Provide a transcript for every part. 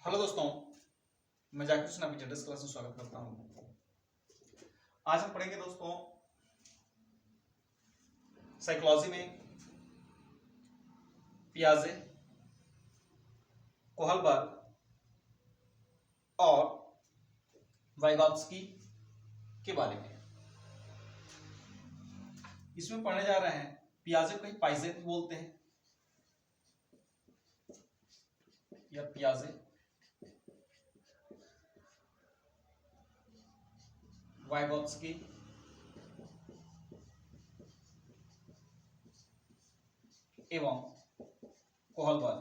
Hello दोस्तों, मैं जाकिर हुसैन आपकी जेडस क्लास में स्वागत करता हूं। आज हम पढ़ेंगे दोस्तों साइकोलॉजी में पियाजे, कोहलबर्ग और वाइगॉत्स्की के बारे में। इसमें पढ़ने जा रहे हैं पियाजे को कहीं पाइजे भी बोलते हैं या पियाजे, वाइगॉत्स्की एवं कोहलबर्ग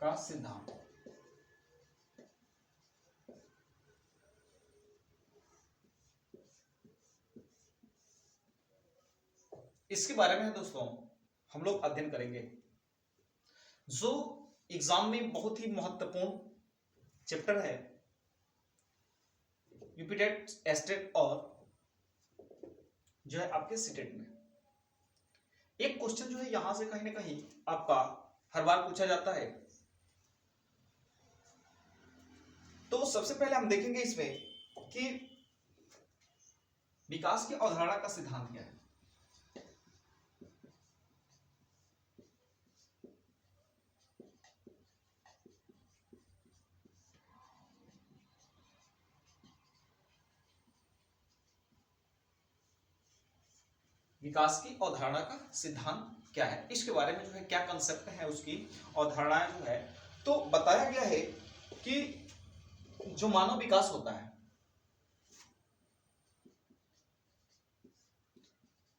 का सिद्धांत। इसके बारे में दोस्तों हम लोग अध्ययन करेंगे जो एग्जाम में बहुत ही महत्वपूर्ण चैप्टर है, यूपीटेट, एस्टेट और जो है आपके सीटेट में। एक क्वेश्चन जो है यहां से कहीं ना कहीं आपका हर बार पूछा जाता है। तो सबसे पहले हम देखेंगे इसमें कि विकास की अवधारणा का सिद्धांत क्या है। विकास की अवधारणा का सिद्धांत क्या है, इसके बारे में जो है क्या कंसेप्ट है, उसकी अवधारणाएं जो है। तो बताया गया है कि जो मानव विकास होता है,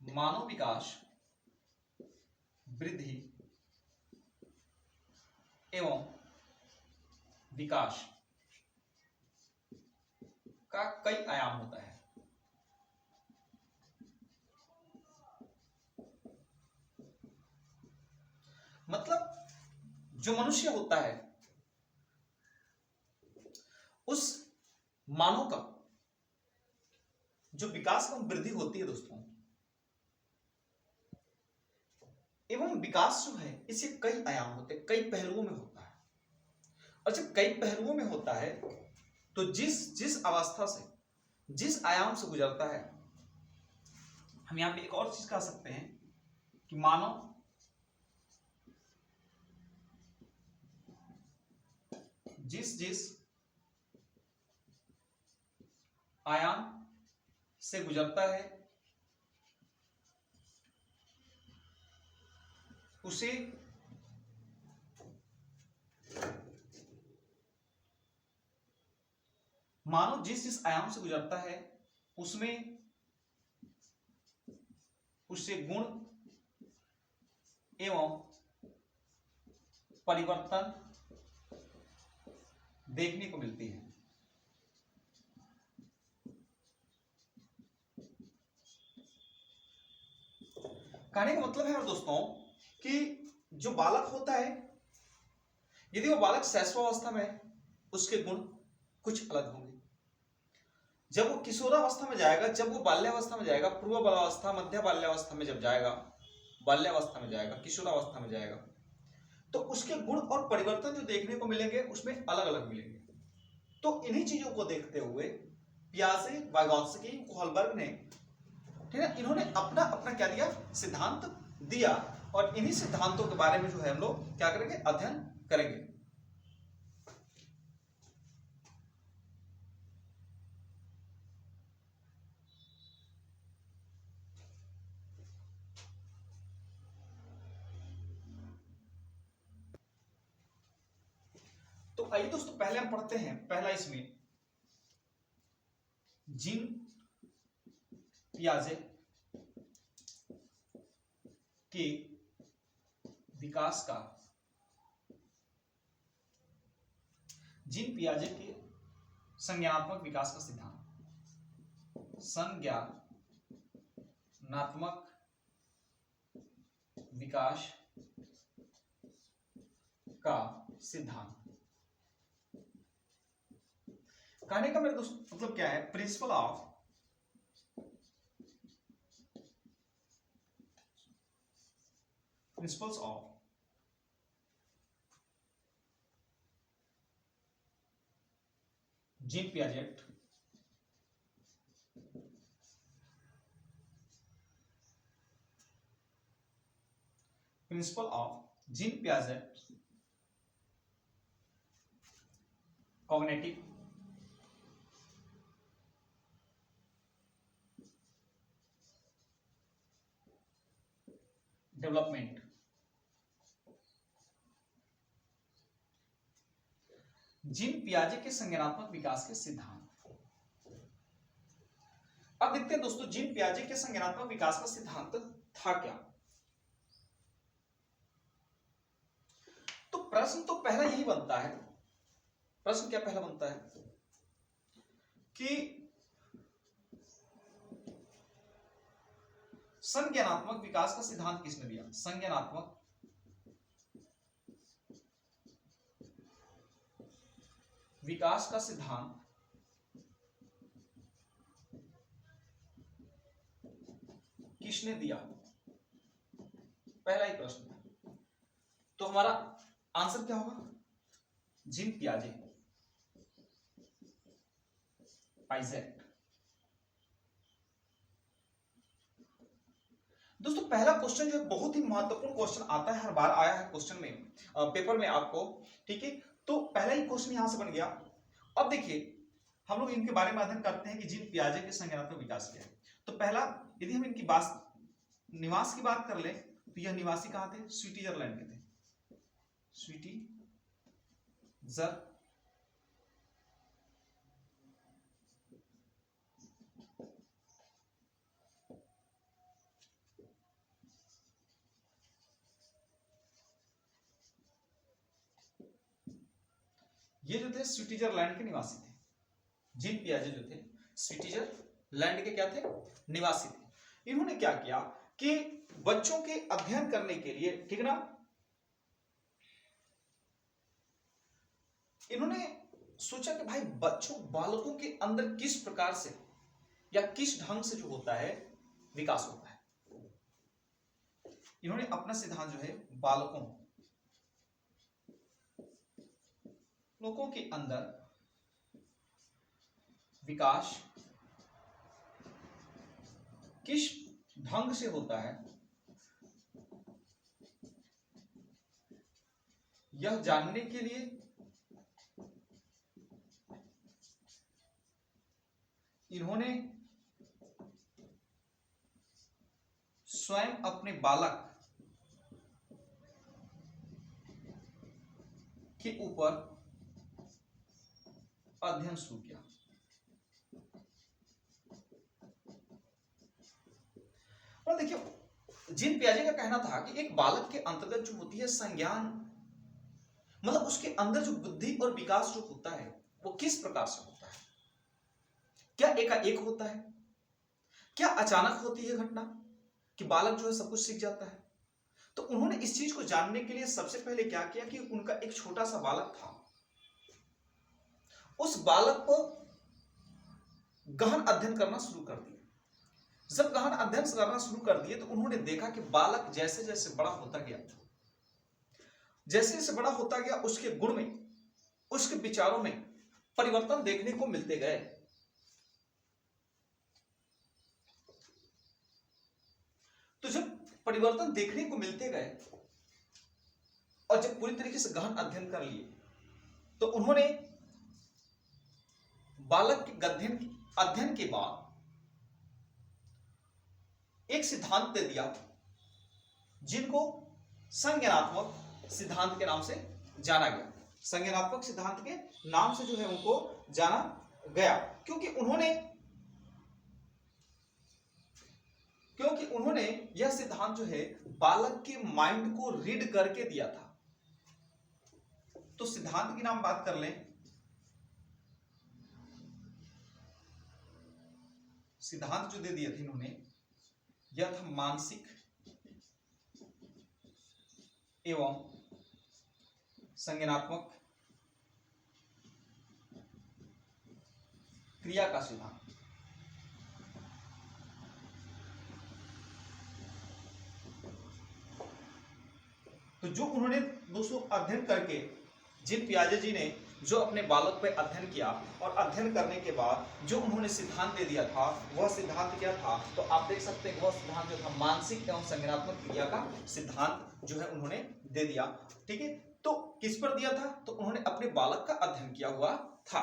मानव विकास वृद्धि एवं विकास का कई आयाम होता है। मतलब जो मनुष्य होता है उस मानव का जो विकास एवं वृद्धि होती है दोस्तों, एवं विकास जो है इसे कई आयाम होते हैं, कई पहलुओं में होता है। और जब कई पहलुओं में होता है तो जिस जिस अवस्था से, जिस आयाम से गुजरता है, हम यहां पे एक और चीज कह सकते हैं कि मानव जिस जिस आयाम से गुजरता है उसे मानव जिस जिस आयाम से गुजरता है उसमें उससे गुण एवं परिवर्तन देखने को मिलती है। कहने का मतलब है दोस्तों कि जो बालक होता है, यदि वो बालक शैशवावस्था में, उसके गुण कुछ अलग होंगे। जब वो किशोरावस्था में जाएगा, जब वो बाल्यावस्था में जाएगा, पूर्व बाल्यावस्था, मध्य बाल्यावस्था में जब जाएगा, बाल्यावस्था में जाएगा, किशोरावस्था में जाएगा, तो उसके गुण और परिवर्तन जो देखने को मिलेंगे उसमें अलग अलग मिलेंगे। तो इन्हीं चीजों को देखते हुए पियाजे, वाइगॉत्स्की, कोहलबर्ग ने, ठीक है, इन्होंने अपना अपना क्या दिया, सिद्धांत दिया। और इन्हीं सिद्धांतों के बारे में जो है हम लोग क्या करेंगे, अध्ययन करेंगे। तो आइए दोस्तों पहले हम पढ़ते हैं, पहला इसमें जीन पियाजे के विकास का, जीन पियाजे के संज्ञानात्मक विकास का सिद्धांत, संज्ञानात्मक विकास का सिद्धांत। कहने का मेरे दोस्त मतलब क्या है, principle of principles of Jean Piaget principle of Jean Piaget cognitive development. Jean पियाजे के संज्ञानात्मक विकास के सिद्धांत। अब देखते हैं दोस्तों जीन पियाजे के संज्ञानात्मक विकास का सिद्धांत था क्या। तो प्रश्न तो पहला यही बनता है, प्रश्न क्या पहला बनता है कि संज्ञानात्मक विकास का सिद्धांत किसने दिया। संज्ञानात्मक विकास का सिद्धांत किसने दिया, पहला ही प्रश्न। तो हमारा आंसर क्या होगा, जीन पियाजे, आइजैक। दोस्तों पहला क्वेश्चन जो है बहुत ही महत्वपूर्ण क्वेश्चन आता है, हर बार आया है क्वेश्चन में, पेपर में आपको, ठीक है। तो पहला ही क्वेश्चन यहां से बन गया। अब देखिए हम लोग इनके बारे में अध्ययन करते हैं कि जीन पियाजे के संज्ञानात्मक विकास क्या है। तो पहला यदि हम इनकी निवास की बात कर ले तो यह निवासी कहां थे, स्विट्जरलैंड के थे, स्विट्जर ये जो थे स्विट्जरलैंड के निवासी थे। जीन पियाजे जो थे स्विट्जरलैंड के क्या थे, निवासी थे। इन्होंने क्या किया कि बच्चों के अध्ययन करने के लिए, ठीक ना, इन्होंने सोचा कि भाई बालकों के अंदर किस प्रकार से या किस ढंग से जो होता है विकास होता है। इन्होंने अपना सिद्धांत जो है लोगों के अंदर विकास किस ढंग से होता है यह जानने के लिए इन्होंने स्वयं अपने बालक के ऊपर अध्ययन शुरू किया। और देखिए जीन पियाजे का कहना था कि एक बालक के अंतर्गत जो होती है संज्ञान, मतलब उसके अंदर जो बुद्धि और विकास जो होता है वो किस प्रकार से होता है, क्या एकाएक होता है, क्या अचानक होती है घटना कि बालक जो है सब कुछ सीख जाता है। तो उन्होंने इस चीज को जानने के लिए सबसे पहले क्या किया कि उनका एक छोटा सा बालक था, उस बालक को गहन अध्ययन करना शुरू कर दिया। जब गहन अध्ययन करना शुरू कर दिए तो उन्होंने देखा कि बालक जैसे जैसे बड़ा होता गया, जैसे जैसे बड़ा होता गया, उसके गुण में, उसके विचारों में परिवर्तन देखने को मिलते गए। तो जब परिवर्तन देखने को मिलते गए और जब पूरी तरीके से गहन अध्ययन कर लिए तो उन्होंने बालक के अध्ययन के बाद एक सिद्धांत दे दिया जिनको संज्ञानात्मक सिद्धांत के नाम से जाना गया। संज्ञानात्मक सिद्धांत के नाम से जो है उनको जाना गया क्योंकि उन्होंने यह सिद्धांत जो है बालक के माइंड को रीड करके दिया था। तो सिद्धांत की नाम बात कर लें, सिद्धांत जो दे दिए थे इन्होंने, यह था मानसिक एवं संज्ञानात्मक क्रिया का सिद्धांत। तो जो उन्होंने दोस्तों अध्ययन करके जिन पियाजे जी ने जो अपने बालक पे अध्ययन किया और अध्ययन करने के बाद जो उन्होंने सिद्धांत दे दिया था, वह सिद्धांत क्या था? तो आप देख सकते हैं वह सिद्धांत जो था मानसिक एवं संज्ञानात्मक क्रिया का सिद्धांत जो है उन्होंने दे दिया। ठीक है, तो किस पर दिया था? तो उन्होंने अपने बालक का अध्ययन किया हुआ था।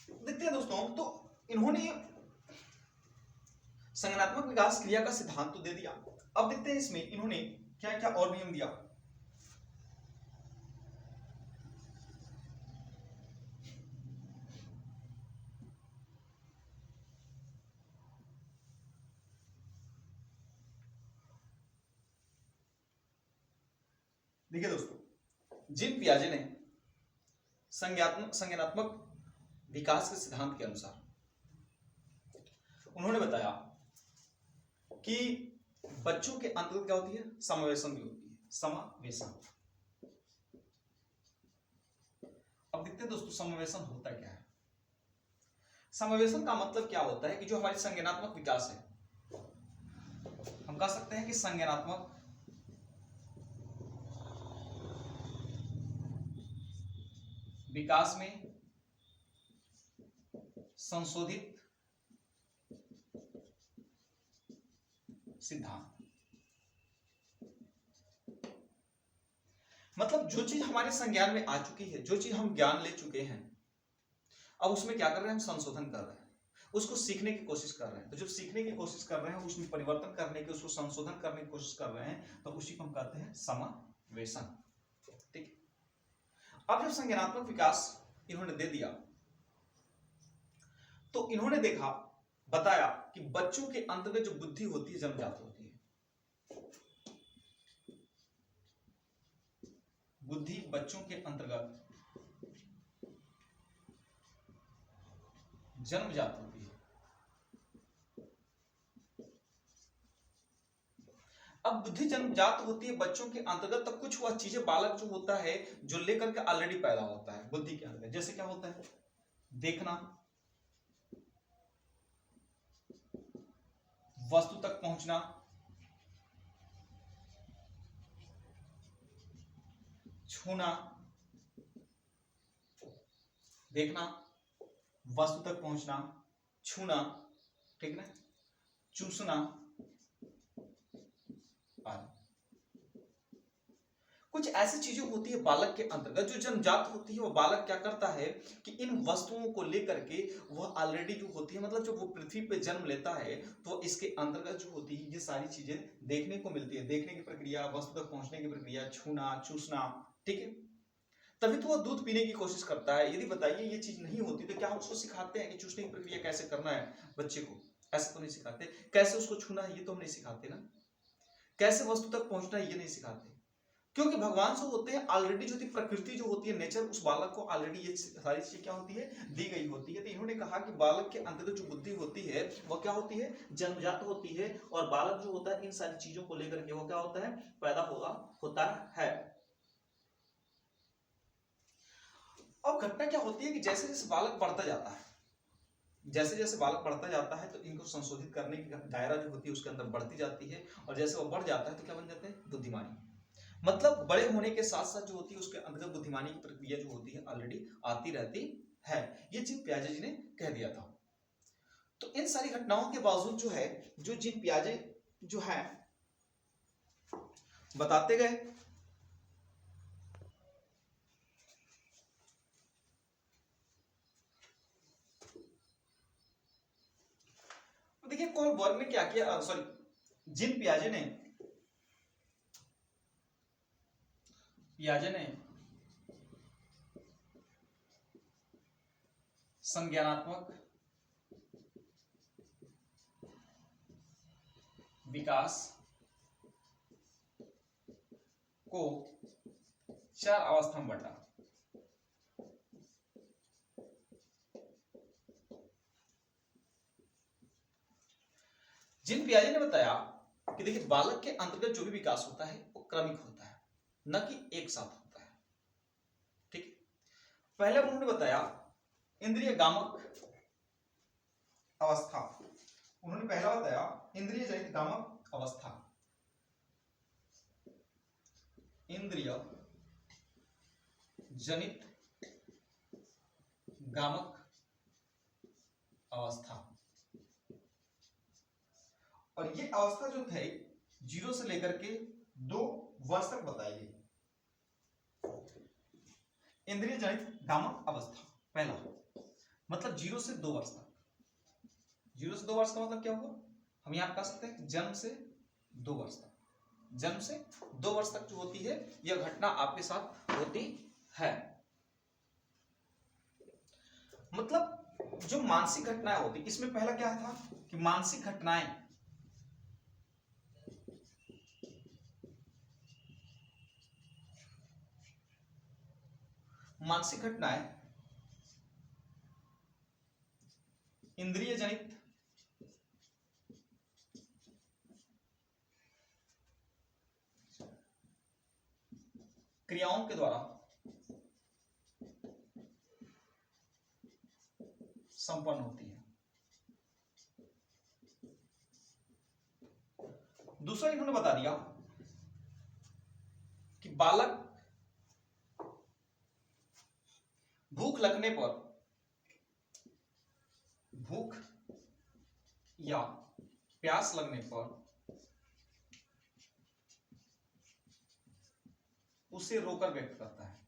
देखते हैं दोस्तों, तो इन्होंने संज्ञानात्मक विकास क्रिया का सिद्धांत तो दे दिया। अब देखते हैं इसमें इन्होंने क्या क्या और नियम दिया। देखिए दोस्तों, जिन पियाजे ने संज्ञानात्मक विकास के सिद्धांत के अनुसार उन्होंने बताया कि बच्चों के अंतर्गत क्या होती है? समावेशन भी होती है, समावेशन। अब देखते हैं दोस्तों समावेशन होता क्या है। समावेशन का मतलब क्या होता है कि जो हमारी संज्ञानात्मक विकास है, हम कह सकते हैं कि संज्ञानात्मक विकास में संशोधित सिद्धांत, मतलब जो चीज हमारे संज्ञान में आ चुकी है, जो चीज हम ज्ञान ले चुके हैं, अब उसमें क्या कर रहे हैं? हम संशोधन कर रहे हैं, उसको सीखने की कोशिश कर रहे हैं। तो जब सीखने की कोशिश कर रहे हैं, उसमें परिवर्तन करने की, उसको संशोधन करने की कोशिश कर रहे हैं, तो उसी को हम कहते हैं समावेशन। ठीक है, अब जब संज्ञानात्मक विकास इन्होंने दे दिया, तो इन्होंने देखा, बताया कि बच्चों के अंतर्गत जो बुद्धि होती है जन्मजात होती है। बुद्धि बच्चों के अंतर्गत जन्मजात होती है। अब बुद्धि जन्मजात होती है बच्चों के अंतर्गत, तब कुछ वह चीजें बालक जो होता है जो लेकर के ऑलरेडी पैदा होता है बुद्धि के अंदर। जैसे क्या होता है? देखना, वस्तु तक पहुंचना, छूना, देखना, वस्तु तक पहुंचना, छूना, ठीक ना, चूसना आदि। कुछ ऐसी चीजें होती है बालक के अंतर्गत जो जन्मजात होती है। वो बालक क्या करता है कि इन वस्तुओं को लेकर के वह ऑलरेडी जो होती है, मतलब जब वो पृथ्वी पे जन्म लेता है तो इसके अंतर्गत जो होती है ये सारी चीजें देखने को मिलती है। देखने की प्रक्रिया, वस्तु तक पहुंचने की प्रक्रिया, छूना, चूसना, ठीक है। तभी तो वो दूध पीने की कोशिश करता है। यदि बताइए ये चीज नहीं होती तो क्या हम उसको सिखाते हैं कि चूसने की प्रक्रिया कैसे करना है बच्चे को? ऐसे तो नहीं सिखाते। कैसे उसको छूना है ये तो हम नहीं सिखाते ना। कैसे वस्तु तक पहुंचना है ये नहीं सिखाते, क्योंकि भगवान से होते हैं ऑलरेडी जो प्रकृति जो होती है, नेचर, उस बालक को ऑलरेडी ये सारी चीजें क्या होती है? दी गई होती है। तो इन्होंने कहा कि बालक के अंतर्गत जो बुद्धि होती है वो क्या होती है? जन्मजात होती है। और बालक जो होता है इन सारी चीजों को लेकर के वो क्या होता है? पैदा होता है। अब घटना क्या होती है कि जैसे जैसे बालक बढ़ता जाता है, जैसे जैसे बालक बढ़ता जाता है तो इनको संशोधित करने की दायरा जो होती है उसके अंदर बढ़ती जाती है। और जैसे वो बढ़ जाता है तो क्या बन जाते हैं? बुद्धिमानी। मतलब बड़े होने के साथ साथ जो होती है उसके अंतर्गत बुद्धिमानी की प्रक्रिया जो होती है ऑलरेडी आती रहती है। ये जिन पियाजे जी ने कह दिया था। तो इन सारी घटनाओं के बावजूद जो है, जो जिन पियाजे जो है बताते गए, देखिए कोलबर्ग ने क्या किया, सॉरी, जिन पियाजे ने संज्ञानात्मक विकास को 4 अवस्था में बांटा। जिन पियाजे ने बताया कि देखिए बालक के अंतर्गत जो भी विकास होता है वो क्रमिक होता है, न कि एक साथ होता है। ठीक, पहले उन्होंने बताया इंद्रिय गामक अवस्था। उन्होंने पहला बताया इंद्रिय जनित गामक अवस्था, इंद्रिय जनित गामक अवस्था। और ये अवस्था जो थे 0 से लेकर के 2 वर्ष तक बताइए। इंद्रिय जनित गामक अवस्था पहला मतलब 0 से 2 वर्ष तक। 0 से 2 वर्ष का मतलब क्या हुआ, हम यहां कह सकते हैं जन्म से 2 वर्ष तक। जन्म से 2 वर्ष तक जो होती है यह घटना आपके साथ होती है। मतलब जो मानसिक घटनाएं होती, इसमें पहला क्या था कि मानसिक घटनाएं इंद्रिय जनित क्रियाओं के द्वारा संपन्न होती है। दूसरा इन्होंने बता दिया कि बालक भूख लगने पर, भूख या प्यास लगने पर उसे रोकर व्यक्त करता है।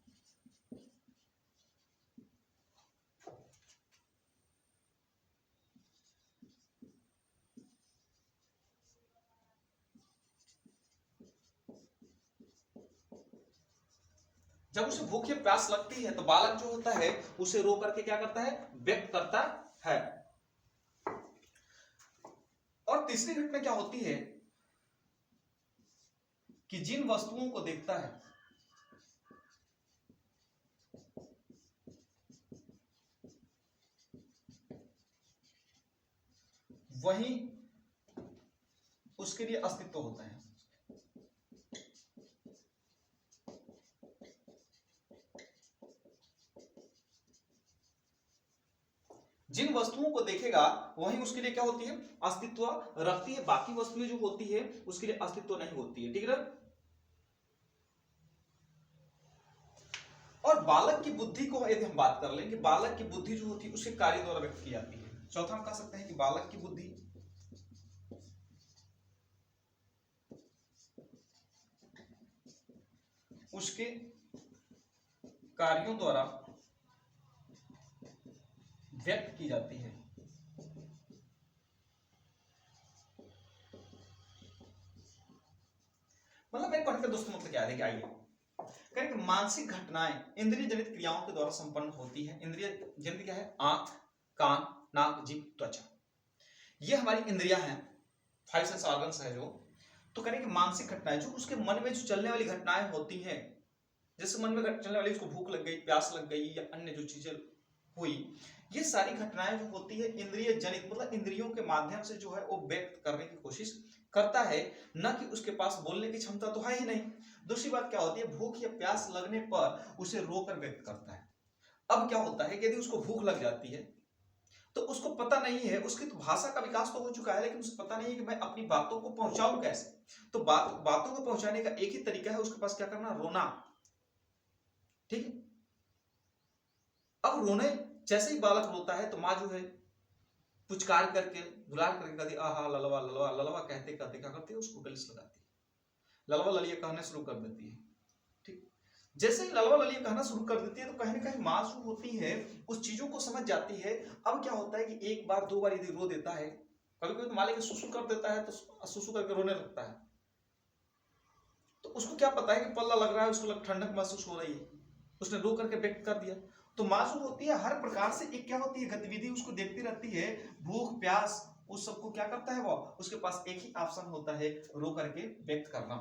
जब उसे भूख या प्यास लगती है तो बालक जो होता है उसे रो करके क्या करता है, व्यक्त करता है। और तीसरी घटना क्या होती है कि जिन वस्तुओं को देखता है वही उसके लिए अस्तित्व होता है। जिन वस्तुओं को देखेगा वही उसके लिए क्या होती है, अस्तित्व रखती है। बाकी वस्तुएं जो होती है उसके लिए अस्तित्व नहीं होती है। ठीक है। और बालक की बुद्धि को यदि हम बात कर लें कि बालक की बुद्धि जो होती है उसके कार्य द्वारा व्यक्त की जाती है। चौथा हम कह सकते हैं कि बालक की बुद्धि उसके कार्यों द्वारा व्यक्त की जाती है। मतलब मेरे पढ़कर दोस्तों मतलब क्या है, आइए कहें कि मानसिक घटनाएं इंद्रिय जनित क्रियाओं के द्वारा संपन्न होती है। इंद्रिय जनित क्या है, आंख, कान, नाक, जीभ, त्वचा, ये हमारी इंद्रियां हैं, 5 सेंस ऑर्गन्स है जो। तो करें कि मानसिक घटनाएं जो उसके मन में जो चलने वाली घटनाएं होती हैं, जैसे मन में चलने वाली, उसको भूख लग गई, प्यास लग गई या अन्य जो चीजें हुई, ये सारी घटनाएं जो होती है इंद्रिय जनित, मतलब इंद्रियों के माध्यम से जो है वो व्यक्त करने की कोशिश करता है, न कि उसके पास बोलने की क्षमता तो है ही नहीं। दूसरी बात क्या होती है, भूख या प्यास लगने पर उसे रोकर व्यक्त करता है। अब क्या होता है कि यदि उसको भूख लग जाती है तो उसको पता नहीं है, उसकी तो भाषा का विकास तो हो चुका है, लेकिन उसे पता नहीं है कि मैं अपनी बातों को पहुंचाऊं कैसे। तो बातों को पहुंचाने का एक ही तरीका है, उसके पास क्या करना, रोना। ठीक है। अब रोने जैसे ही बालक रोता है तो माँ जो है पुचकार करके, दुलार करके कहती आहा ललवा ललवा, ललवा कहते कहते क्या करती है, उसको गलिस लगाती है, ललवा ललिया कहना शुरू कर देती है। ठीक। जैसे ही ललवा ललिया कहना शुरू कर देती है तो कहीं ना कहीं माँ जो होती है उस चीजों को समझ जाती है। अब क्या होता है कि एक बार 2 बार यदि रो देता है, कभी कभी तो मान लीजिए सुसु कर देता है तो सुसु करके रोने लगता है, तो उसको क्या पता है कि पल्ला लग रहा है, उसको ठंडक महसूस हो रही है, उसने रो करके व्यक्त कर दिया। तो माँ जो होती है हर प्रकार से एक क्या होती है, गतिविधि उसको देखती रहती है, भूख प्यास उस सबको क्या करता है, वो उसके पास एक ही ऑप्शन होता है, रो करके व्यक्त करना।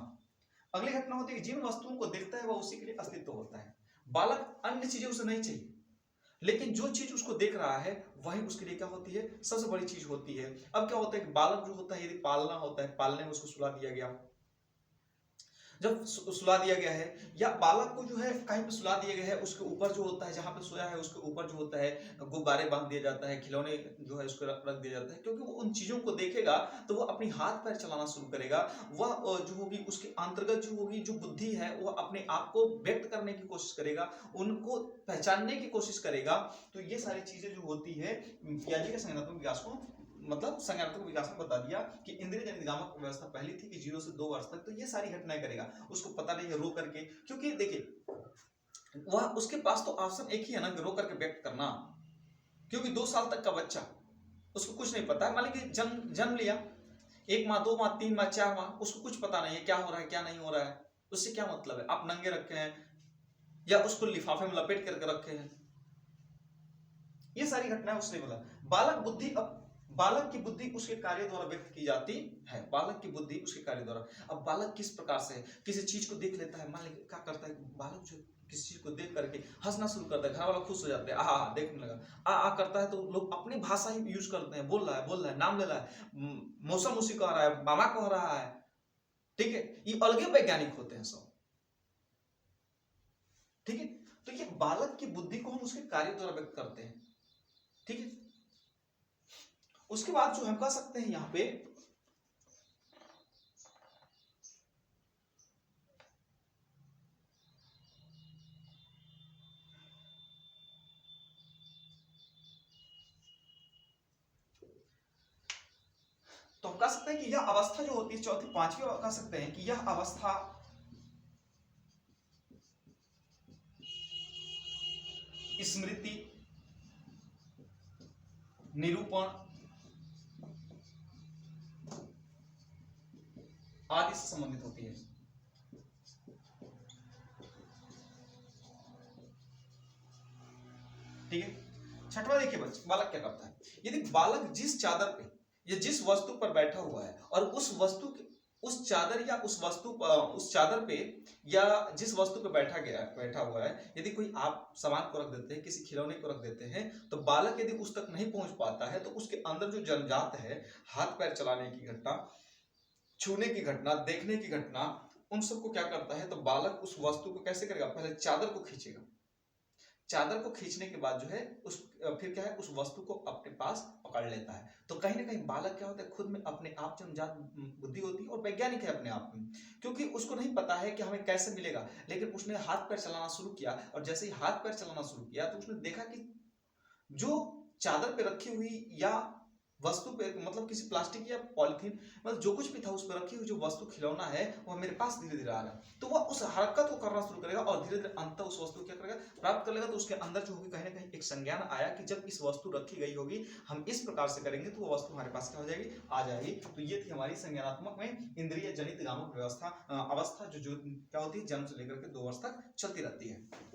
अगली घटना होती है, जिन वस्तुओं को देखता है वह उसी के लिए अस्तित्व होता है। बालक अन्य चीजें उसे नहीं चाहिए, लेकिन जो चीज उसको देख रहा है वही उसके लिए क्या होती है, सबसे बड़ी चीज होती है। अब क्या होता है कि बालक जो होता है यदि पालना होता है, पालने में उसको सुला दिया गया, जब सुला दिया गया है या बालक को जो है कहीं पे सुला दिया गया है, उसके ऊपर जो होता है, जहां पे सोया है उसके ऊपर जो होता है गुब्बारे बांध दिया जाता है, खिलौने जो है उसको रख दिया जाता है, क्योंकि वो उन चीजों को देखेगा तो वो अपनी हाथ पैर चलाना शुरू करेगा। वह जो होगी उसके अंतर्गत जो होगी जो बुद्धि है वो अपने आप को व्यक्त करने की कोशिश करेगा, उनको पहचानने की कोशिश करेगा। तो ये सारी चीजें जो होती है पियाजे के संज्ञानात्मक विकास को, मतलब संज्ञानात्मक विकास में बता दिया कि इंद्रिय जनित नियामक व्यवस्था पहली थी कि 0 से 2 वर्ष तक, तो ये सारी घटनाएं करेगा। उसको पता नहीं है रो करके, क्योंकि देखिए वह उसके पास तो ऑप्शन एक ही है ना, रो करके व्यक्त करना, क्योंकि 2 साल तक का बच्चा, उसको कुछ नहीं पता है। मान लीजिए जन्म लिया, 1 माह 2 माह 3 माह 4 माह, उसको कुछ पता नहीं है क्या हो रहा है क्या नहीं हो रहा है, उससे क्या मतलब है। आप नंगे रखे हैं या उसको लिफाफे में लपेट करके रखे हैं, ये सारी घटनाएं उसने बोला। बालक बुद्धि, अब बालक की बुद्धि उसके कार्य द्वारा व्यक्त की जाती है, बालक की बुद्धि उसके कार्य द्वारा। अब बालक किस प्रकार से किसी चीज को देख लेता है, मान लीजिए क्या करता है बालक, जो किसी चीज को देख करके हंसना शुरू करता है, घर वाला खुश हो जाते हैं, आ देखने लगा, आ करता है, तो लोग अपनी भाषा ही यूज करते हैं, बोल रहा है नाम ले रहा है, मौसम उसी कह रहा है, मामा कह रहा है, ठीक है, ये अलगे वैज्ञानिक होते हैं सब, ठीक है। तो ये बालक की बुद्धि को हम उसके कार्य द्वारा व्यक्त करते हैं, ठीक है। उसके बाद जो हम कह सकते हैं यहां पे, तो हम कह सकते हैं कि यह अवस्था जो होती है चौथी पांचवी, कह सकते हैं कि यह अवस्था स्मृति, निरूपण आदि से संबंधित होती है, ठीक है। छठवां देखिए बालक क्या करता है। यदि बालक जिस चादर पे या जिस वस्तु पर बैठा हुआ है और उस वस्तु के, उस चादर या उस वस्तु उस चादर पे या जिस वस्तु पे बैठा हुआ है, यदि कोई आप सामान को रख देते हैं, किसी खिलौने को रख देते हैं, तो बालक यदि उस तक नहीं पहुंच पाता है तो उसके अंदर जो जन्मजात है, हाथ पैर चलाने की घटना, छूने की घटना, देखने की घटना, उन सबको क्या करता है, तो बालक उस वस्तु को कैसे करेगा, पहले चादर को खींचेगा, चादर को खींचने के बाद जो है उस फिर क्या है, उस वस्तु को अपने पास पकड़ लेता है। तो कहीं ना कहीं बालक क्या होता है, खुद में अपने आप जन्मजात बुद्धि होती है और वैज्ञानिक है अपने आप में, क्योंकि उसको नहीं पता है कि हमें कैसे मिलेगा, लेकिन उसने हाथ पैर चलाना शुरू किया, और जैसे ही हाथ पैर चलाना शुरू किया तो उसने देखा कि जो चादर पे रखी हुई या वस्तु पे, मतलब किसी प्लास्टिक या पॉलिथीन, मतलब जो कुछ भी था उस पर रखी हुई जो वस्तु खिलौना है वह मेरे पास धीरे धीरे आ रहा है, तो वह उस हरकत को करना शुरू करेगा और धीरे धीरे अंत उस वस्तु को क्या करेगा, प्राप्त कर लेगा। तो उसके अंदर जो होगी कहीं ना कहीं एक संज्ञान आया कि जब इस वस्तु रखी गई होगी, हम इस प्रकार से करेंगे तो वो वस्तु हमारे पास क्या हो जाएगी, आ जाएगी। तो ये थी हमारी संज्ञानात्मक में इंद्रिय जनित गामक व्यवस्था अवस्था, जो क्या होती है, जन्म से लेकर के 2 वर्ष तक चलती रहती है।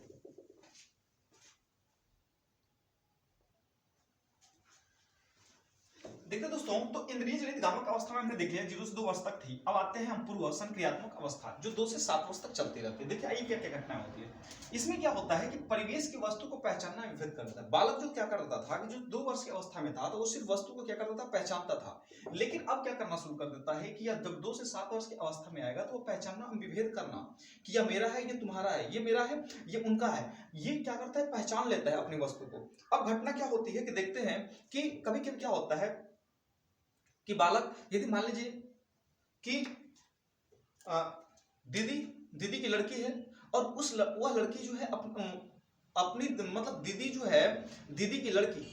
देखते दोस्तों, तो इंद्रिय जनित गामक अवस्था में हमने देख लिया 0 से 2 वर्ष तक थी। अब आते हैं हम पूर्व संक्रियात्मक अवस्था, जो 2 से 7 वर्ष तक चलती रहती है। देखिए आइए क्या क्या घटनाएं होती है। इसमें क्या होता है कि परिवेश की वस्तु को पहचानना विभिन्न करता है। बालक जो क्या करता था कि जो 2 वर्ष की अवस्था में था तो वो सिर्फ वस्तु को क्या करता था, पहचानता था। लेकिन अब क्या करना शुरू कर देता है कि जब 2 से 7 वर्ष की अवस्था में आएगा तो वो पहचानना, विभेद करना कि यह मेरा है, ये तुम्हारा है, ये मेरा है, ये उनका है, ये क्या करता है, पहचान लेता है अपनी वस्तु को। अब घटना क्या होती है कि देखते हैं कि कभी कभी क्या होता है कि बालक, यदि मान लीजिए कि दीदी दीदी की लड़की है और वह लड़की जो है अपनी मतलब दीदी जो है, दीदी की लड़की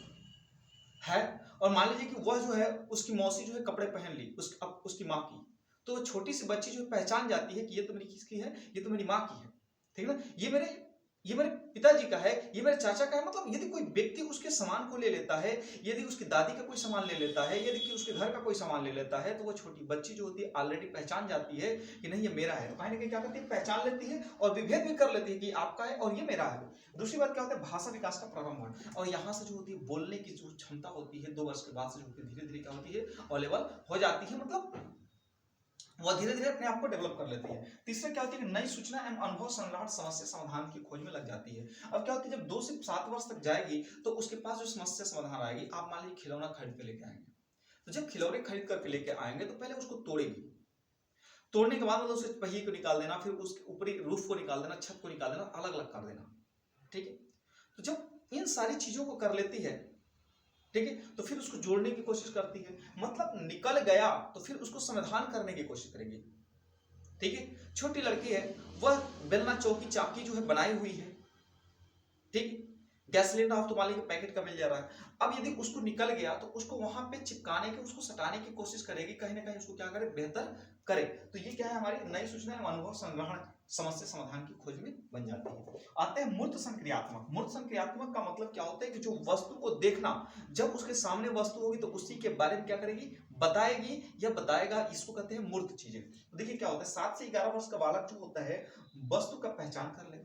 है, और मान लीजिए कि वह जो है उसकी मौसी जो है कपड़े पहन ली उसकी माँ की, तो छोटी सी बच्ची जो पहचान जाती है कि ये तो मेरी किसकी है, ये तो मेरी माँ की है, ठीक है ना, ये मेरे पिताजी का है, ये मेरे चाचा का है। मतलब यदि कोई व्यक्ति उसके सामान को ले लेता है, यदि उसकी दादी का कोई सामान ले लेता है, यदि कि उसके घर का कोई सामान ले लेता है, तो वो छोटी बच्ची जो होती है ऑलरेडी पहचान जाती है कि नहीं ये मेरा है। तो कहीं ना कहीं क्या करती है, पहचान लेती है और विभेद भी कर लेती है कि आपका है और ये मेरा है। दूसरी बात क्या होता है, भाषा विकास का प्रारंभ हुआ, और यहाँ से जो होती है बोलने की जो क्षमता होती है 2 वर्ष के बाद से जो होती है धीरे धीरे क्या होती है, अवेलेबल हो जाती है, मतलब वह धीरे धीरे अपने आप को डेवलप कर लेती है। तीसरा क्या होती है कि नई सूचना एवं अनुभव संग्रहण समस्या समाधान की खोज में लग जाती है। अब क्या होती है, जब 2 से 7 वर्ष तक जाएगी तो उसके पास जो समस्या समाधान आएगी, आप मान लीजिए खिलौना खरीद के लेके आएंगे, तो जब खिलौने खरीद करके लेके आएंगे तो पहले उसको तोड़ेगी, तोड़ने के बाद मतलब उसे पहिए को निकाल देना, फिर उसके ऊपरी रूफ को निकाल देना, छत को निकाल देना, अलग अलग कर देना। ठीक है, तो जब इन सारी चीजों को कर लेती है, ठीक है, तो फिर उसको जोड़ने की कोशिश करती है, मतलब निकल गया तो फिर उसको समाधान करने की कोशिश करेगी। ठीक है, छोटी लड़की है, वह बेलना चौकी चाकी जो है बनाई हुई है, ठीक, गैस सिलेंडर आप तो मान लीजिए पैकेट का मिल जा रहा है। अब यदि उसको निकल गया तो उसको वहां पे चिपकाने की, उसको सटाने की कोशिश करेगी, कहीं ना कहीं उसको क्या करे, बेहतर करे। तो ये क्या है, हमारी नई सूचना अनुभव संग्रहण समस्या समाधान की खोज में बन जाती है। आते हैं मूर्त संक्रियात्मक। मूर्त संक्रियात्मक का मतलब क्या होता है कि जो वस्तु को देखना, जब उसके सामने वस्तु होगी तो उसी के बारे में क्या करेगी, बताएगी या बताएगा, इसको कहते हैं मूर्त चीजें। तो देखिए क्या होता है, 7 से 11 वर्ष का बालक जो होता है वस्तु का पहचान कर लेगा,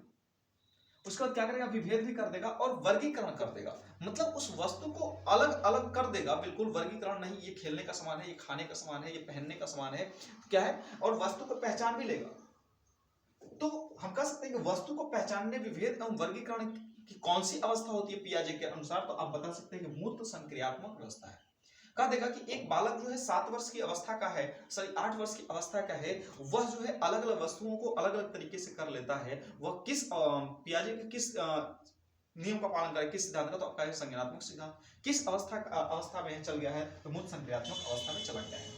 उसके बाद क्या करेगा, विभेद भी कर देगा और वर्गीकरण कर देगा, मतलब उस वस्तु को अलग अलग कर देगा, बिल्कुल वर्गीकरण नहीं, ये खेलने का सामान है, ये खाने का सामान है, ये पहनने का सामान है, क्या है, और वस्तु को पहचान भी लेगा। तो हम कह सकते हैं कि वस्तु को पहचानने, विभेद एवं वर्गीकरण की कौन सी अवस्था होती है पियाजे के अनुसार, तो आप बता सकते हैं कि मूर्त संक्रियात्मक व्यवस्था है। कहा देगा कि एक बालक जो है 7 वर्ष की अवस्था का है, सॉरी 8 वर्ष की अवस्था का है, वह जो है अलग अलग वस्तुओं को अलग अलग तरीके से कर लेता है। वह किस पियाजे के किस नियम का पालन करे, किस सिद्धांत का, तो आपका संज्ञानात्मक सिद्धांत, किस अवस्था में चल गया है, तो मूर्त संक्रियात्मक अवस्था में चला गया है।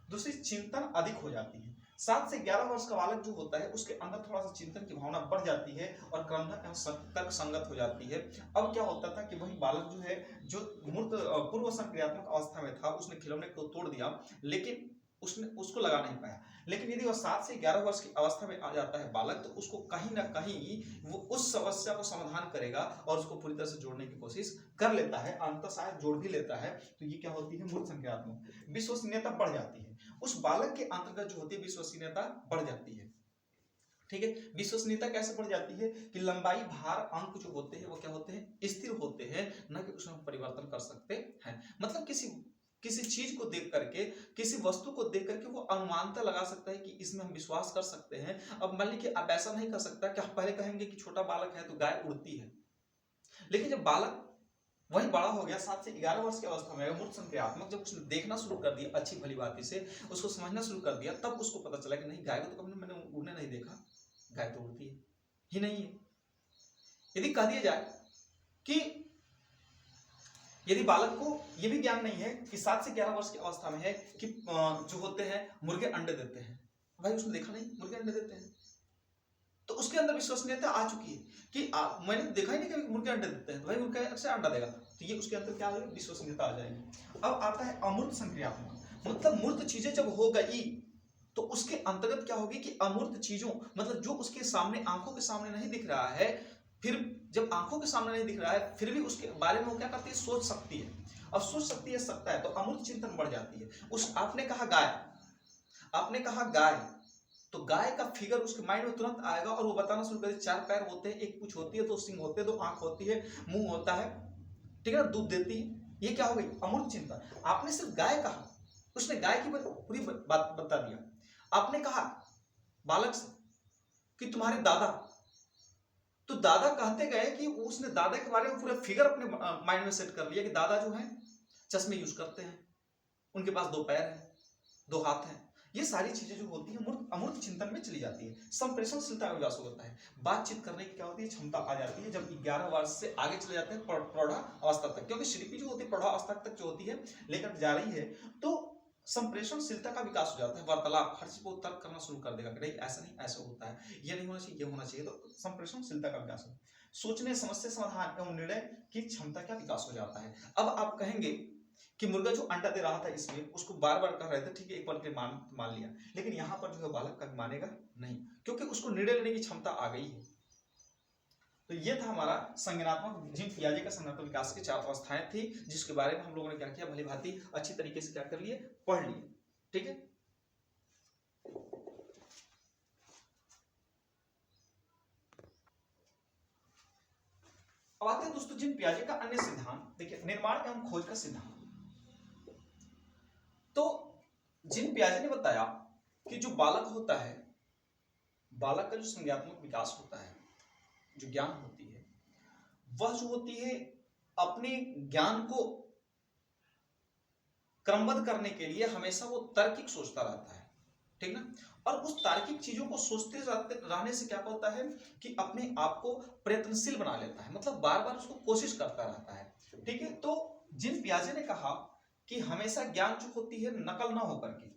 दूसरी, चिंतन अधिक हो जाती है। 7 से 11 वर्ष का बालक जो होता है उसके अंदर थोड़ा सा चिंतन की भावना बढ़ जाती है और क्रमबद्ध एवं तर्क संगत हो जाती है। अब क्या होता था कि वही बालक जो है, जो मूर्त पूर्व संक्रियात्मक अवस्था में था, उसने खिलौने को तोड़ दिया, लेकिन उसने उसको लगा नहीं पाया। लेकिन यदि वह 7 से 11 वर्ष की अवस्था में आ जाता है बालक, तो उसको कहीं ना कहीं वो उस समस्या को समाधान करेगा और उसको पूरी तरह से जोड़ने की कोशिश कर लेता है, अंततः शायद जोड़ भी लेता है। तो ये क्या होती है, मूर्त संक्रियात्मक। विश्वसनीयता बढ़ जाती है, उस बालक के अंतर्गत जो होती है विश्वसनीयता बढ़ जाती है। ठीक है, विश्वसनीयता कैसे बढ़ जाती है कि लंबाई, भार, अंक जो होते हैं वो क्या होते हैं, स्थिर होते हैं, न कि उसमें परिवर्तन कर सकते हैं। मतलब किसी चीज को देख करके, किसी वस्तु को देख करके वो अनुमानता लगा सकता है कि इसमें हम विश्वास कर सकते हैं। अब मान लीजिए आप ऐसा नहीं कर सकता कि आप पहले कहेंगे कि छोटा बालक है तो गाय उड़ती है, लेकिन जब बालक वही बड़ा हो गया, 7 से 11 वर्ष की अवस्था में मूर्त संक्रियात्मक, जब उसने देखना शुरू कर दिया अच्छी भली बात से, उसको समझना शुरू कर दिया, तब उसको पता चला कि नहीं, गाय को तो कभी मैंने उड़ने नहीं देखा, गाय तो उड़ती है ही नहीं है। यदि कह दिया जाए कि यदि बालक को यह भी ज्ञान नहीं है कि 7 से 11 वर्ष की अवस्था में है कि जो होते हैं मुर्गे अंडे देते हैं, भाई उसने देखा नहीं मुर्गे अंडे देते हैं, तो उसके अंदर विश्वसनीयता आ चुकी है कि मैंने देखा ही नहीं कि मुर्गे अंडे देते हैं, तो भाई मुर्गा अक्सर अंडा देगा, तो ये उसके अंदर क्या हो, विश्वसनीयता आ जाएगी। अब आता है अमूर्त संक्रियात्मक, मतलब मूर्त चीजें जब हो गई तो उसके अंतर्गत क्या होगी कि अमूर्त चीजों, मतलब जो उसके सामने, आंखों के सामने नहीं दिख रहा है, फिर जब आंखों के सामने नहीं दिख रहा है फिर भी उसके बारे में वो क्या करती है, सोच सकती है। अब सोच सकती है, सकता है, तो अमूर्त चिंतन बढ़ जाती है। आपने कहा गाय, तो गाय का फिगर उसके माइंड में तुरंत आएगा और वो बताना शुरू कर दे, 4 पैर होते हैं, एक पूंछ होती है, 2 सिंग होते हैं, 2 आंख होती है, मुंह होता है, ठीक है ना, दूध देती है। ये क्या हो गई, अमूर्त चिंतन। आपने सिर्फ गाय कहा, उसने गाय की पूरी बात बता दिया। आपने कहा बालक से कि तुम्हारे दादा, तो दादा कहते गए कि उसने दादा के बारे में पूरा फिगर अपने माइंड में सेट कर लिया कि दादा जो है चश्मे यूज करते हैं, उनके पास 2 पैर हैं, 2 हाथ हैं। ये सारी चीजें जो होती है अमूर्त चिंतन में चली जाती है। संप्रेषणशीलता का विकास होता है, बातचीत करने की क्या होती है, क्षमता आ जाती है जब 11 वर्ष से आगे चले जाते हैं प्रौढ़ावस्था तक, क्योंकि शिल्पी जो होती है प्रौढ़ावस्था तक जो होती है लेकर जा रही है, तो संप्रेषणशीलता का विकास हो जाता है। वार्तालाप, हर चीज को तर्क करना शुरू कर देगा कि नहीं ऐसा नहीं ऐसा होता है, ये नहीं होना चाहिए, ये होना चाहिए, तो संप्रेषणशीलता का विकास हो। सोचने, समस्या समाधान एवं निर्णय की क्षमता का विकास हो जाता है। अब आप कहेंगे कि मुर्गा जो अंडा दे रहा था इसमें, उसको बार बार कह रहे थे, ठीक है, एक बार के मान लिया, लेकिन यहाँ पर जो है बालक का मानेगा नहीं, क्योंकि उसको निर्णय लेने की क्षमता आ गई है। तो ये था हमारा संज्ञानात्मक जिम पियाजे का संज्ञानात्मक विकास की 4 अवस्थाएं थी, जिसके बारे में हम लोगों ने क्या किया, भली भांति अच्छी तरीके से क्या कर लिए, पढ़ लिए। ठीक है, अब आते हैं दोस्तों जिम पियाजे का अन्य सिद्धांत। देखिए, निर्माण एवं खोज का सिद्धांत। तो जिम पियाजे ने बताया कि जो बालक होता है, बालक का जो संज्ञानात्मक विकास होता है, जो ज्ञान होती है, वह जो होती है अपने ज्ञान को क्रमबद्ध करने के लिए हमेशा वो तार्किक सोचता रहता है, ठीक ना। और उस तार्किक चीजों को सोचते रहने से क्या होता है कि अपने आप को प्रयत्नशील बना लेता है, मतलब बार बार उसको कोशिश करता रहता है। ठीक है, तो जिन पियाजे ने कहा कि हमेशा ज्ञान जो होती है नकल ना होकर के,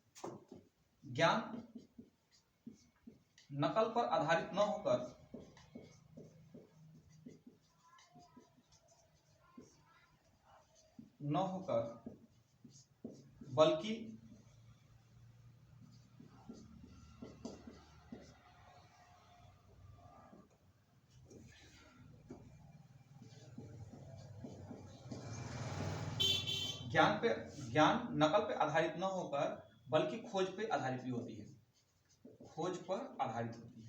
ज्ञान नकल पर आधारित न होकर बल्कि ज्ञान नकल पे आधारित न होकर बल्कि खोज पे आधारित भी होती है, खोज पर आधारित होती है।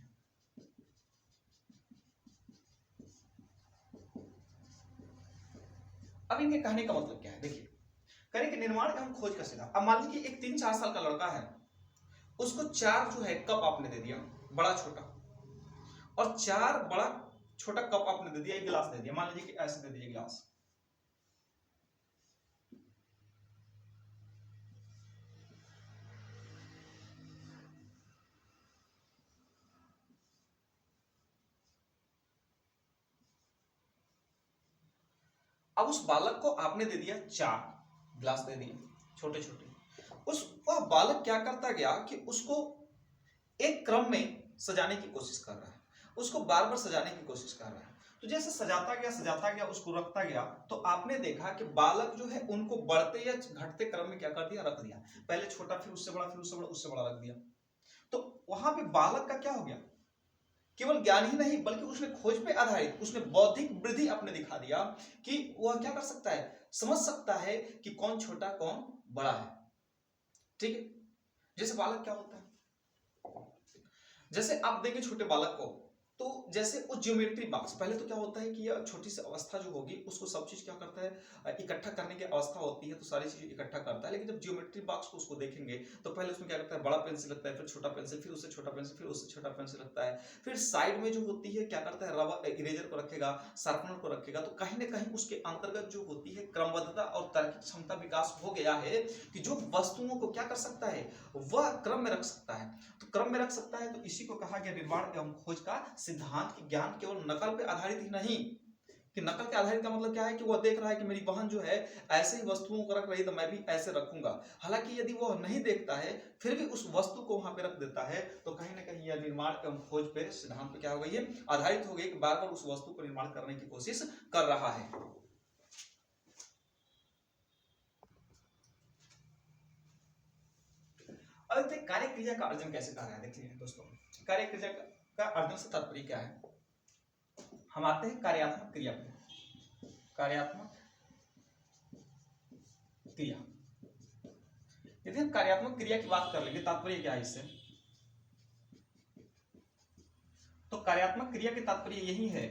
अब इनके कहने का मतलब क्या है, देखिए, कहने के निर्माण एवं खोज का सिद्धांत। अब मान लीजिए एक 3-4 साल का लड़का है, उसको 4 जो है कप आपने दे दिया बड़ा छोटा, और 4 बड़ा छोटा कप आपने दे दिया, एक गिलास दे दिया, मान लीजिए कि ऐसे दे दिया गिलास। अब उस बालक को आपने दे दिया 4 गिलास दे दिए छोटे छोटे, वह बालक क्या करता गया कि उसको एक क्रम में सजाने की कोशिश कर रहा है, उसको बार बार सजाने की कोशिश कर रहा है। तो जैसे सजाता गया उसको रखता गया, तो आपने देखा कि बालक जो है उनको बढ़ते या घटते क्रम में क्या कर दिया, रख दिया। पहले छोटा, फिर उससे बड़ा, फिर उससे बड़ा, उससे बड़ा रख दिया। तो वहां पे बालक का क्या हो गया, केवल ज्ञान ही नहीं बल्कि उसने खोज पे आधारित, उसने बौद्धिक वृद्धि अपने दिखा दिया कि वह क्या कर सकता है, समझ सकता है कि कौन छोटा कौन बड़ा है। ठीक है, जैसे बालक क्या होता है, जैसे आप देंगे छोटे बालक को, तो जैसे वो ज्योमेट्री बॉक्स, पहले तो क्या होता है कि यह छोटी सी अवस्था जो होगी उसको सब चीज क्या करता है, इकट्ठा करने की अवस्था होती है, तो सारी चीज इकट्ठा करता है। लेकिन जब ज्योमेट्री बॉक्स को उसको देखेंगे तो पहले उसमें क्या करता है, बड़ा पेंसिल लगता है, फिर छोटा पेंसिल, फिर उससे छोटा पेंसिल, फिर उससे छोटा पेंसिल लगता है, फिर साइड में जो होती है क्या करता है, रबर इरेजर को रखेगा, शार्पनर को रखेगा। तो कहीं ना कहीं उसके अंतर्गत जो होती है क्रमबद्धता और तार्किक क्षमता विकास हो गया है कि जो वस्तुओं को क्या कर सकता है, वह क्रम में रख सकता है। तो क्रम में रख सकता है, तो इसी को कहा गया निर्माण एवं खोज का सिद्धांत। कि ज्ञान केवल नकल पे आधारित ही नहीं, कि नकल के आधारित का मतलब क्या है कि वह देख रहा है कि मेरी बहन जो है ऐसे ही वस्तुओं को रख रही है तो मैं भी ऐसे रखूंगा। हालांकि यदि वह नहीं देखता है फिर भी उस वस्तु को वहां पे रख देता है, तो कहीं ना कहीं यह निर्माण एवं खोज पे सिद्धांत पे क्या हो गई है, आधारित हो गई कि बार बार उस वस्तु को निर्माण करने की कोशिश कर रहा है। अब देखते हैं कार्य क्रिया का अर्जन कैसे कर रहा है। देखिए दोस्तों, कार्य क्रिया का अर्जन से तात्पर्य क्या है। हम आते हैं कार्यात्मक क्रिया पे। कार्यात्मक क्रिया, यदि हम कार्यात्मक क्रिया की बात कर लेंगे, तात्पर्य क्या है इससे, तो कार्यात्मक क्रिया के तात्पर्य यही है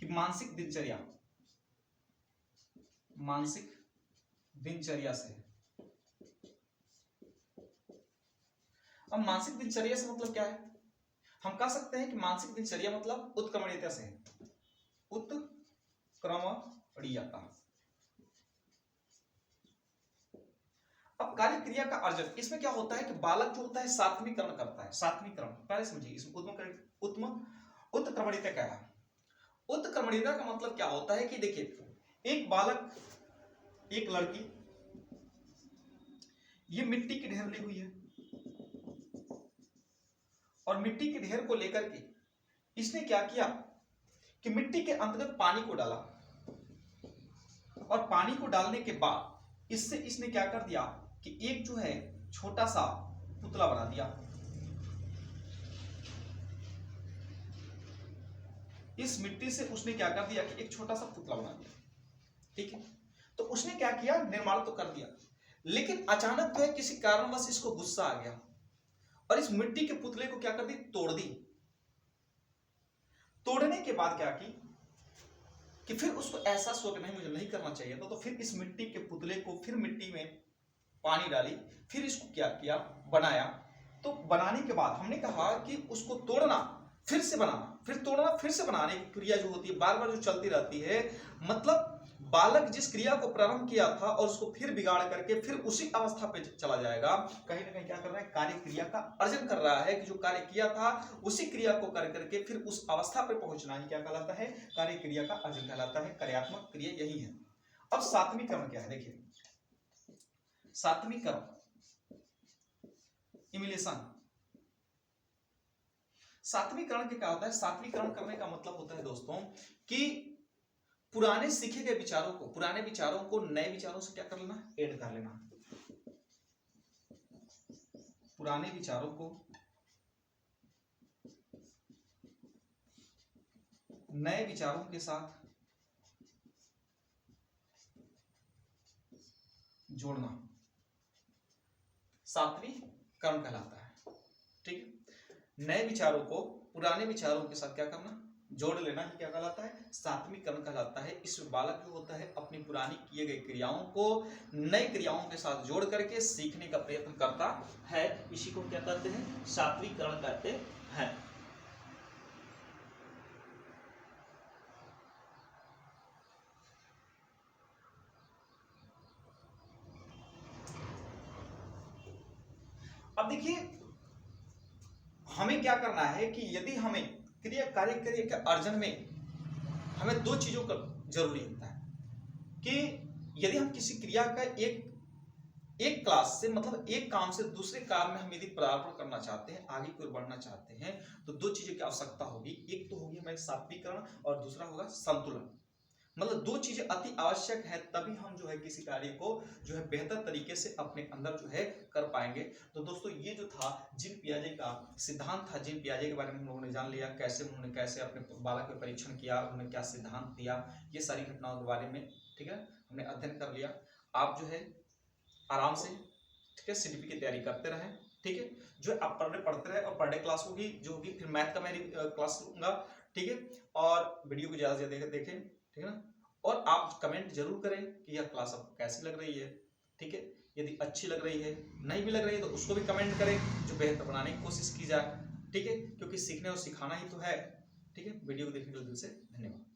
कि मानसिक दिनचर्या से, अब मानसिक दिनचर्या से मतलब क्या है, हम कह सकते हैं कि मानसिक दिनचर्या मतलब उत्क्रमणीयता से, उत्क्रमणीयता। अब कार्य क्रिया का अर्जन, इसमें क्या होता है कि बालक जो होता है सात्विकरण करता है, सात्विकरण पहले समझिए। इसमें उत्क्रमणीयता क्या है, उत्क्रमणीयता का मतलब क्या होता है कि देखिए, एक बालक, एक लड़की, ये मिट्टी की ढेर ली हुई है, और मिट्टी के ढेर को लेकर के इसने क्या किया कि मिट्टी के अंतर्गत पानी को डाला, और पानी को डालने के बाद इससे इसने क्या कर दिया कि एक जो है छोटा सा पुतला बना दिया। इस मिट्टी से उसने क्या कर दिया कि एक छोटा सा पुतला बना दिया। ठीक है, तो उसने क्या किया, निर्माण तो कर दिया, लेकिन अचानक जो है किसी कारणवश इसको गुस्सा आ गया और इस मिट्टी के पुतले को क्या कर दी, तोड़ दी। तोड़ने के बाद क्या की कि फिर उसको एहसास हुआ कि नहीं, मुझे नहीं करना चाहिए तो फिर इस मिट्टी के पुतले को फिर मिट्टी में पानी डाली, फिर इसको क्या किया, बनाया। तो बनाने के बाद हमने कहा कि उसको तोड़ना, फिर से बनाना, फिर तोड़ना, फिर से बनाने की क्रिया जो होती है बार बार जो चलती रहती है, मतलब बालक जिस क्रिया को प्रारंभ किया था और उसको फिर बिगाड़ करके फिर उसी अवस्था पे चला जाएगा, कहीं ना कहीं क्या कर रहा है, कार्य क्रिया का अर्जन कर रहा है कि जो कार्य किया था उसी क्रिया को कर करके फिर उस अवस्था पे पहुंचना ही क्या कहलाता है, कार्य क्रिया का अर्जन कहलाता है। कार्यात्मक क्रिया यही है। अब सातवीं क्रम क्या है, देखिए सातवीं क्रम इमिलेशन। सातवीं करण के क्या होता है, सातवीं करण करने का मतलब होता है दोस्तों कि पुराने सीखे गए विचारों को, पुराने विचारों को नए विचारों से क्या कर लेना, ऐड कर लेना। पुराने विचारों को नए विचारों के साथ जोड़ना सातवीं करण कहलाता है। ठीक है, नए विचारों को पुराने विचारों के साथ क्या करना, जोड़ लेना ही क्या कहलाता है, सातवीं करण कहलाता है। इस बालक जो होता है अपनी पुरानी किए गए क्रियाओं को नई क्रियाओं के साथ जोड़ करके सीखने का प्रयत्न करता है, इसी को क्या कहते हैं, सातवीं करण कहते हैं। अब देखिए हमें क्या करना है कि यदि हमें क्रिया कार्य के अर्जन में हमें दो चीजों का जरूरी होता है कि यदि हम किसी क्रिया का एक क्लास से मतलब एक काम से दूसरे काम में हम यदि पदार्पण करना चाहते हैं, आगे की ओर बढ़ना चाहते हैं, तो दो चीजों की आवश्यकता होगी। एक तो होगी हमारी सात्विकरण और दूसरा होगा संतुलन। मतलब दो चीजें अति आवश्यक है, तभी हम जो है किसी कार्य को जो है बेहतर तरीके से अपने अंदर जो है कर पाएंगे। तो दोस्तों ये जो था जीन पियाजे का सिद्धांत था, जीन पियाजे के बारे में हम लोगों ने जान लिया, कैसे उन्होंने कैसे अपने बालक पे परीक्षण किया, उन्होंने क्या सिद्धांत दिया, ये सारी घटनाओं के बारे में ठीक है हमने अध्ययन कर लिया। आप जो है आराम से ठीक है सीडीपी की तैयारी करते रहें। ठीक है, जो आप पर डे पढ़ते रहे और पर डे क्लास होगी जो होगी, फिर मैथ का मैं क्लास लूंगा। ठीक है, और वीडियो को ज्यादा से ज्यादा देखें, ठीक है ना, और आप कमेंट जरूर करें कि यह क्लास आपको कैसी लग रही है। ठीक है, यदि अच्छी लग रही है, नहीं भी लग रही है तो उसको भी कमेंट करें, जो बेहतर बनाने की कोशिश की जाए। ठीक है, क्योंकि सीखने और सिखाना ही तो है। ठीक है, वीडियो को देखने के लिए दिल से धन्यवाद।